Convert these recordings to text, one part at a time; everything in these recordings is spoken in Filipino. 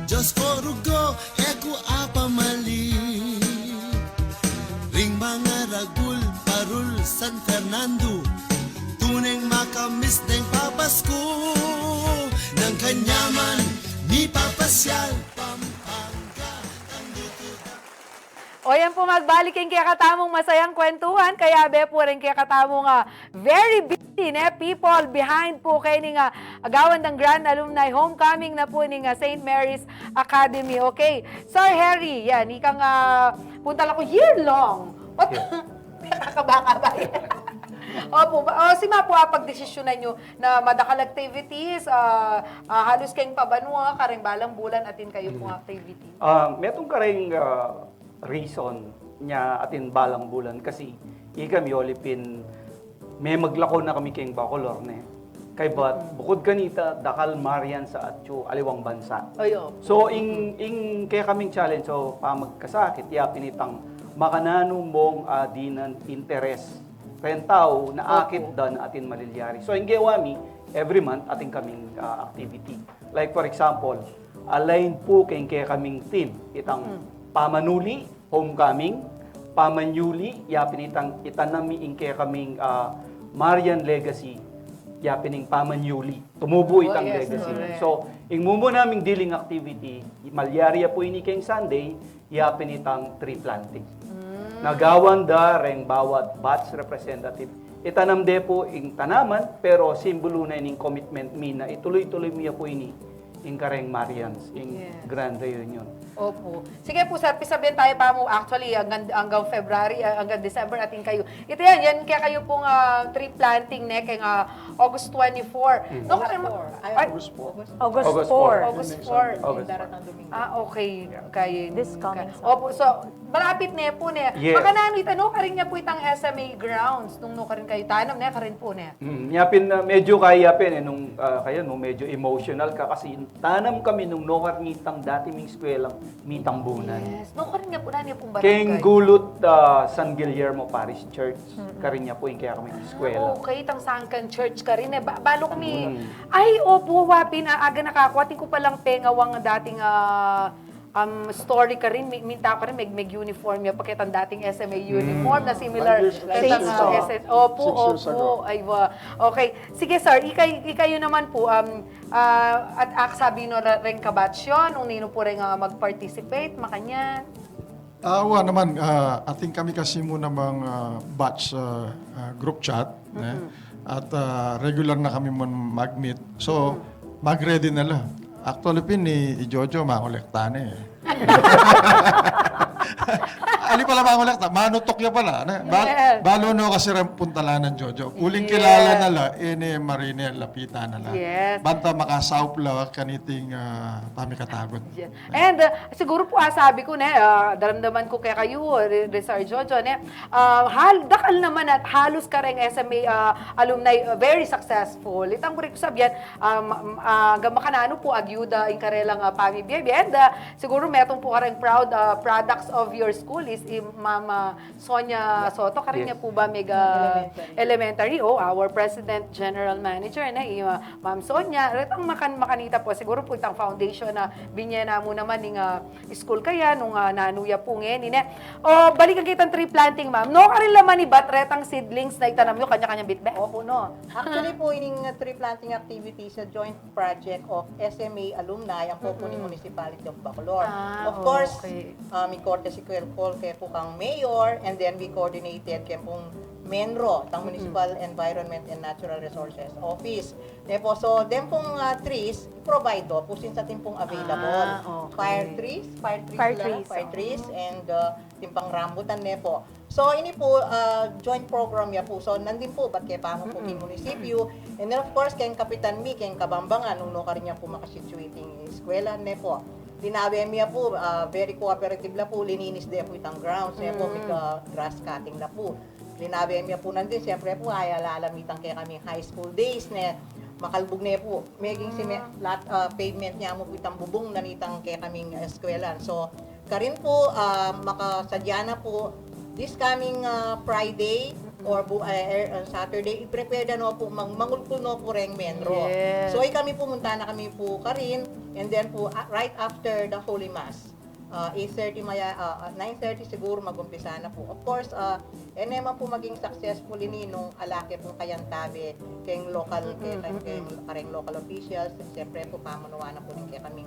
Diyos ko rugo, eko apamali. Ring mga ragul, parul, San Fernando, tuneng makamis ng papasko. Ng kanyaman, ni papasyal, Pampanga. O yan po, magbalik yung kaya katamong masayang kwentuhan. Kaya be po rin kaya katamong very busy people behind po kayo ng agawan ng Grand Alumni Homecoming na po ng St. Mary's Academy. Okay, Sir Harry, yan, ikang punta lang ko year long. What? Nakakabaka ba yan? Opo, si Ma po pagdesisyonan nyo na madakal activities, halos kayong pabanwa, karing balang bulan atin kayo pong activity. Metong karing reason niya atin balang bulan kasi kami olipin may maglako na kami kayong Bacolor ne. Kay bat bukod kanita dakal Marian sa atyo aliwang bansa. Ayo. So ing kaya kaming challenge so magkasakit ya pinitang makanano mong dinan interes rentaw na akit dan atin malilyari. So ing gewami every month ating kaming activity. Like for example, align po kaya kaming team itang Pamanuli, homecoming, Pamanyuli, yapin itanami ingke kaming Marian legacy, yapin Pamanyuli. Tumubo itang legacy. Correct. So, ingmumo naming dealing activity, malyarya po ini keng Sunday, yapin itang tree planting. Nagawan da reng bawat batch representative. Itanam de po ing tanaman, pero simbolo na ining commitment mi na ituloy-tuloy miya po ini ing kareng Marians, ing Grand Reunion. Opo. Sige po, sir, pisabihin tayo pa mo actually hanggang February, hanggang December atin kayo. Ito yan kaya kayo pong tree planting kay August 24. No, August 4. August 4. August 4. Okay. Kayo. This coming Opo, so malapit na po na. Yes. Makanano itano ka rin niya po itang SMA grounds nung no ka rin kayo tanam na ka rin po na. Yapin medyo kaya yapin nung kaya no medyo emotional ka kasi tanam kami nung nokar ngitang dati ming eskwela mitang bunan. Yes. No ka rin niya po na niya pong Keng gulot San Guillermo Parish Church karinya po yung kaya kami eskwela. Okay, itang Sangkan Church ka rin. Balo kami, ay, opo, wapin, aga nakakuha. Tin ko palang pengawang dating story ka rin. Minta ka rin, may uniform niya. Pakitang dating SMA uniform na similar. Opo. Ay, okay. Sige, sir, ikayo naman po. At sabi no rin kabatch yun, nung nino po rin mag-participate, makanyan. Awa naman, ating kami kasi muna mga batch group chat. At regular na kami mag-meet. So, mag-ready na lang. Actually, ni Jojo, makolekta na eh. Ali pala mangolekta, manutok ya pala. Balo no kasi puntala ng Jojo. Uling kilala na la, ini marine lapita na la. Yes. Banta makasaup la kaniting tami katagot. And siguro po sabi ko daramdaman ko kay kayo, Sir Jojo, dakal naman at halos ka rin SMA alumni very successful. Itang ko rin sabihan, makanano po agyuda in karelang pamibiyay. And siguro metong po ka rin proud products of your school is Mama Sonia Soto. Karin niya po ba mega elementary? Our President General Manager na Ma'am Sonia. Retang makanita po. Siguro po itang foundation na binyana mo naman ng school kaya nung nanuya po ngayon. Balikan kitang tree planting, ma'am. No, karin laman ni Bat retang seedlings na itanam nyo kanya-kanyang bitbe. Opo, no. Actually po, ining tree planting activity sa joint project of SMA alumni ang po ni Municipality of Bacolor. Of course, may courtesy call kay po kang mayor, and then we coordinated kay pong MENRO, tang Municipal Environment and Natural Resources Office. Depo, so, dem pong trees, provide po since atin pong available. Fire trees, and timpang rambutan po. So, ini po, joint program ya po. So, nandin po, ba't kaya paano po king munisipyo. And then, of course, kayong Kapitan Mi, kayong Kabambangan, nung ka rin niya po makasituating eskwela po. Dinabi niya po, very cooperative na po, lininis din po itang grounds, po, may grass cutting na po. Linabi niya po nandun, siyempre po, ay alalamitang kaya kami high school days na makalbog na po. Maging pavement niya mo po itang bubong na nitang kaya kaming eskwela. So, karin po, makasadya na po, this coming Friday, or Saturday, i-prepare na no po, mangulpo no po reng menro. Yes. So, kami pumunta na kami po karin, and then po, right after the Holy Mass, 8:30 9:30 siguro mag-umpisa na po. Of course, naman po maging successful ini nung alake po kayang tabi kayong local, kayong local officials, siyempre po pamunuan na po rin kaya kaming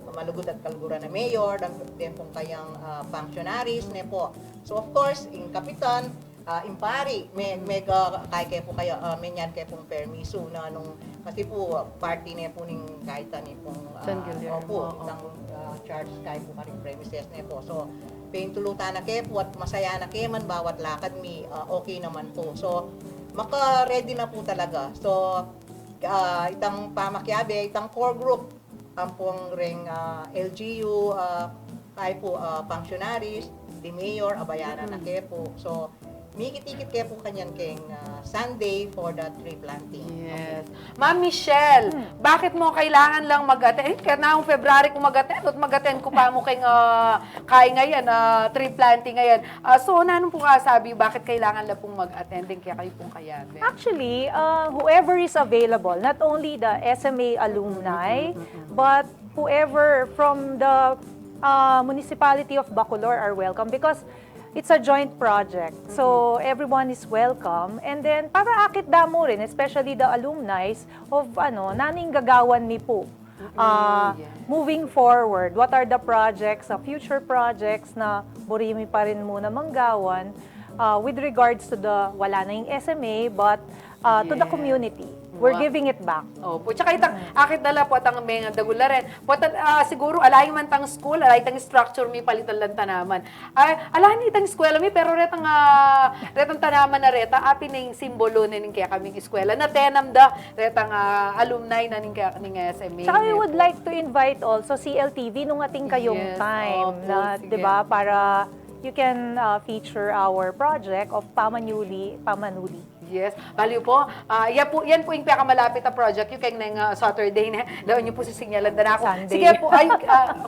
malugod at kalugura na mayor, then po kayang functionaries ne po. So of course, in kapitan, impari, may kaya po kayo, menyan kayo pong permiso na nung, kasi po, party niya po ning kahit ni pong, San Guillermo, opo, isang charge kahit po karing premises niya po. So, paintulutan na kayo po at masaya na kayo man bawat lakad okay naman po. So, maka-ready na po talaga. So, itang pamakyabe, itang core group, ang pong ring LGU, tayo po functionaries, the mayor, abayana na kayo po. So, mikit-ikit kayo po kanyan kayong Sunday for the tree planting. Yes. Ma'am Michelle, bakit mo kailangan lang mag-attend? Kaya na February ko mag-attend at mag-attend ko pa mo kayong kaya ngayon, tree planting ngayon. So, nanong po sabi, bakit kailangan lang pong mag-attend din kaya kayo pong kayabe? Actually, whoever is available, not only the SMA alumni, but whoever from the municipality of Bacolor are welcome because it's a joint project. So everyone is welcome. And then para akit damo rin, especially the alumni of naning gagawan mi po. Moving forward, what are the projects, future projects na burimi pa rin muna manggawan with regards to the wala na yung SMA but to the community. We're giving it back. Opo. Tsaka itang akit dala po atang mga dagula rin. Po siguro alay man tang school, alay tang structure mi palitan lang tanaman. Ay alay ni tang eskwela mi pero retang tanaman na reta api ning simbolo ning kaya kaming eskwela na tenam da retang alumni na ning kaya ning SMA. Tsaka we would like to invite also CLTV nung ating kayong Yes, time opo, na, sige. 'di ba, para you can feature our project of Pamanuli. Yes. Baliw po. Yan po yung pinakamalapit na project. Yung kayong nang Saturday na. Daon niyo po si Sinyalan na ako. Sunday. Sige po. Ay,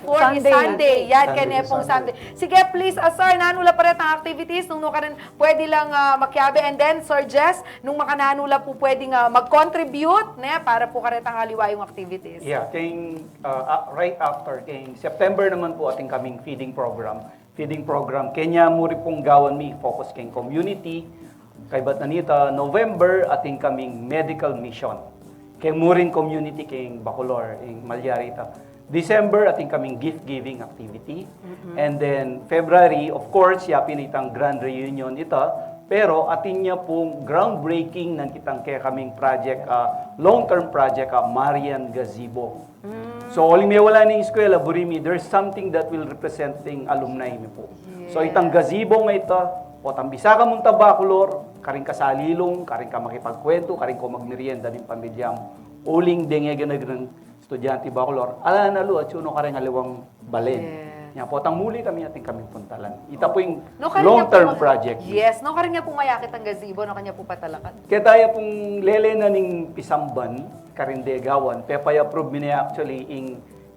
for Sunday. Sunday. Yan, Sunday kanya to pong Sunday. Sunday. Sige, please, sir, nanula pa rin ang activities. Nung ka rin pwede lang makyabe. And then, Sir Jess, nung makananula po pwedeng mag-contribute para po ka rin ang aliwa yung activities. Yeah, right after, kayong September naman po ating kaming feeding program. Kenya muri pong gawan mi, focus kayong community. Kay Batnanita, November, ating kaming medical mission. Kay Murin community, kay Bacolor, in Malyarita. December, ating kaming gift-giving activity. And then, February, of course, yapin itang grand reunion ita. Pero atin niya pong groundbreaking ng kitang kaya kaming project, long-term project, Marian Gazebo. So, oling may wala ng eskwela, Burimi, there's something that will represent ng alumni niyo po. So, itang gazebo nga ito, o tambisa ka mong Bacolor, karing kasalilong, karing ka makipagkwento, karing ko magmerienda ng pamilya mo. Uling dengege na ng estudyante Bacolor, ala na lu, at suno karing aliwang balen. Yan po, muli kami ating kaming puntalan. Ita po yung long-term project. Yes, no karing niya po mayakit ang gazebo, no kanya po patalakan. Kaya tayo pong lele na ning pisamban, karindegawan, pepay approve mi niya actually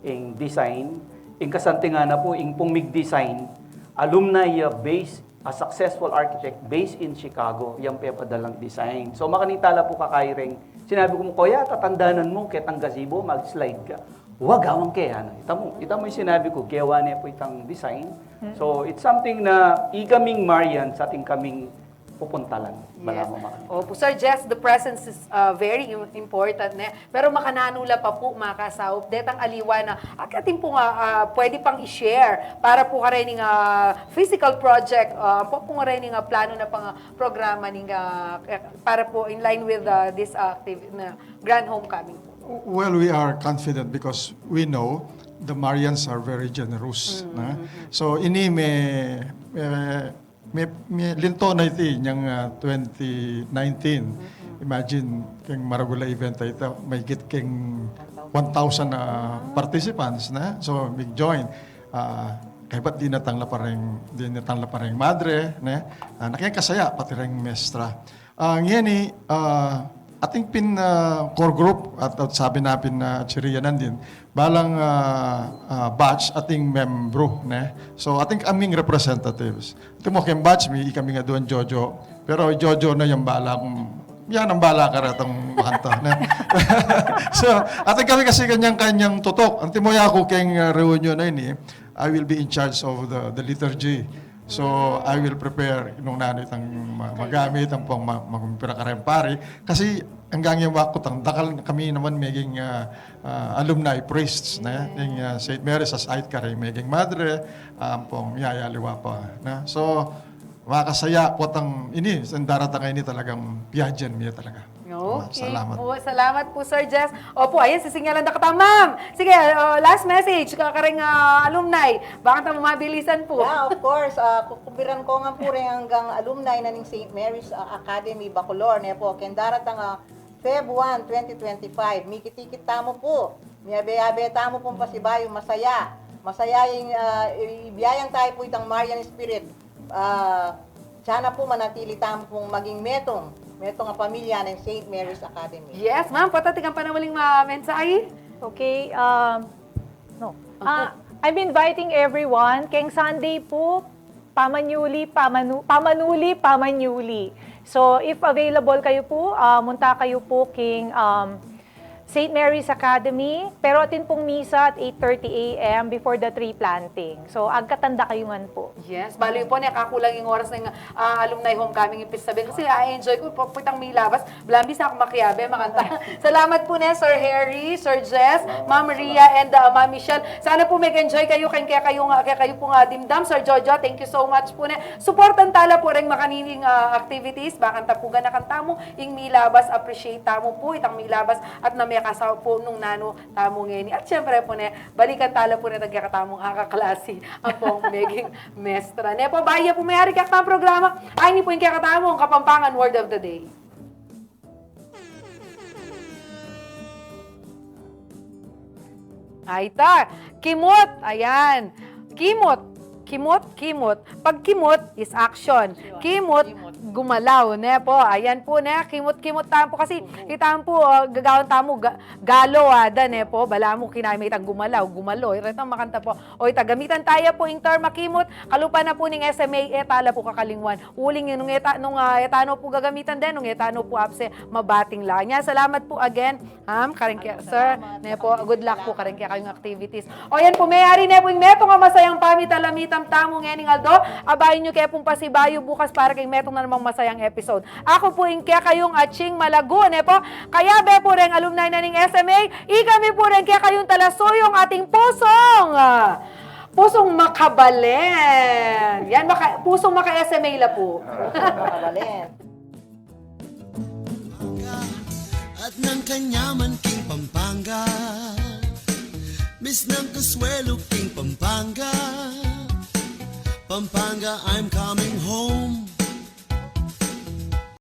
in design, in kasantingan na po, in pong mig-design, alumni based, a successful architect based in Chicago, yung pepadalang design. So makanitala po kakairing, sinabi ko mo, kuya, tatandanan mo, ketang gazebo, mag-slide ka. Huwag gawang kaya. Ita mo yung sinabi ko, gawa niya po itang design. So it's something na ikaming Marian sa ating kaming pupuntalan. Yes. Opo, Sir Jess, the presence is very important. Pero makananula pa po, makasawop. Detang aliwa na, akating po nga, pwede pang i-share para po ka rin physical project, po nga rin plano na pang programa para po in line with this na grand homecoming po. Well, we are confident because we know the Marians are very generous. Na? So, ini may linto na iti niyang 2019. Imagine, keng maragula event na ito, may git keng 1,000 participants na. So, big join. Kaya ba't di natangla pa rin madre, na? Nakikasaya, pati rin mestra. Ngayon ating core group at sabi natin na chiriyanan din balang batch ating membro ne. So ating aming representatives. Ito mo kay batch mi kami nga doon Jojo. Pero Jojo na yung balang yan ang bala ka ratong makanta. Ne? So ating kami kasi kanyang tutok. Ang timoya ko keng reunion na ini, I will be in charge of the liturgy. So, I will prepare nung nano itang magamit, ang pong magumpira karempari. Kasi hanggang yung wakot, ang dakal kami naman maging alumni priests na yung St. Mary's as ait kare, maging madre, pong yayaliwa pa. Na? So, makasaya po ang ini, ang daratang ini talagang piyajan niya talaga. Okay. Salamat. Salamat po, Sir Jess. Opo, ayan, sisingalan na kita, ma'am. Sige, last message, kakaring alumni. Bakit ang mabilisan po? Yeah, of course. Kukubiran ko nga po rin hanggang alumni na ng St. Mary's Academy Bacolor. Ne po, kendarat ang Feb 1, 2025. Mikitikit tamo po. Miyabe-yabe tamo pong pasibayo. Masaya. Masaya yung ibiyayang tayo po itang Marian Spirit. Sana po manatili tamo pong maging metong nga pamilya ng St. Mary's Academy. Yes, ma'am. Patating ang panawaling mensahe. Okay, no. I'm inviting everyone. Keng Sunday po, Pamanyuli, Pamanuli, Pamanyuli. So, if available kayo po, munta kayo po king St. Mary's Academy. Pero atin pong misa at 8:30 a.m. before the tree planting. So, agkatanda kayo man po. Yes, bali po niya, kakulang yung oras ng alumni homecoming yung sabihin. Kasi I-enjoy ko, pupitang may labas. Blambis na ako makiyabe, makanta. Salamat po niya, Sir Harry, Sir Jess, Ma'am Ria, and Ma'am Michelle. Sana po mag-enjoy kayo, kaya kayo po nga dimdam. Sir Jojo, thank you so much po niya. Supportan tala po rin makanining activities. Bakanta po gana kanta mo, yung may labas, appreciate tamo po, itang may labas, at na may kasawa po nung Nanu tamo ngayon. At syempre po niya, balikan tala po na nagkakatamong akaklase ang pong meging mestra. Ne po, bahaya po mayari kakatang programa. Ay, ni po yung kakatamong Kapampangan Word of the Day. Ay, ta. Kimot. Ayan. Kimot. Kimot. Pag kimot is action. Kimot, gumalaw. Ne po. Ayan po, ne. Kimot tamo kasi kita po, gagawin tamo, galo, ne po. Bala mo, kinamit ang gumalo. Ito makanta po. O, gamitan tayo po yung term makimot. Kalupa na po ng SMA, etala po kakalingwan. Uling yun, nung etano po gagamitan din, nung etano po apse, mabating lang. Yan, salamat po again. Sir, ne po, good luck po karin kaya kayong activities. O, yan po, mayari ne po yung meto nga masayang pamitalamitam tamo ngayon Aldo. Abayin nyo kaya pong pasibayo bukas para kay metong na namang masayang episode. Ako po yung kaya kayong Atsing Malagu, ne po. Kaya be po rin alumni na ng SMA, ikami po rin kaya kayong talasuyong ating pusong makabalen. Yan, pusong maka-SMA la po. Makabalin. At ng kanyaman king Pampanga, Miss ng Kasuelo king Pampanga, Pampanga, I'm coming home.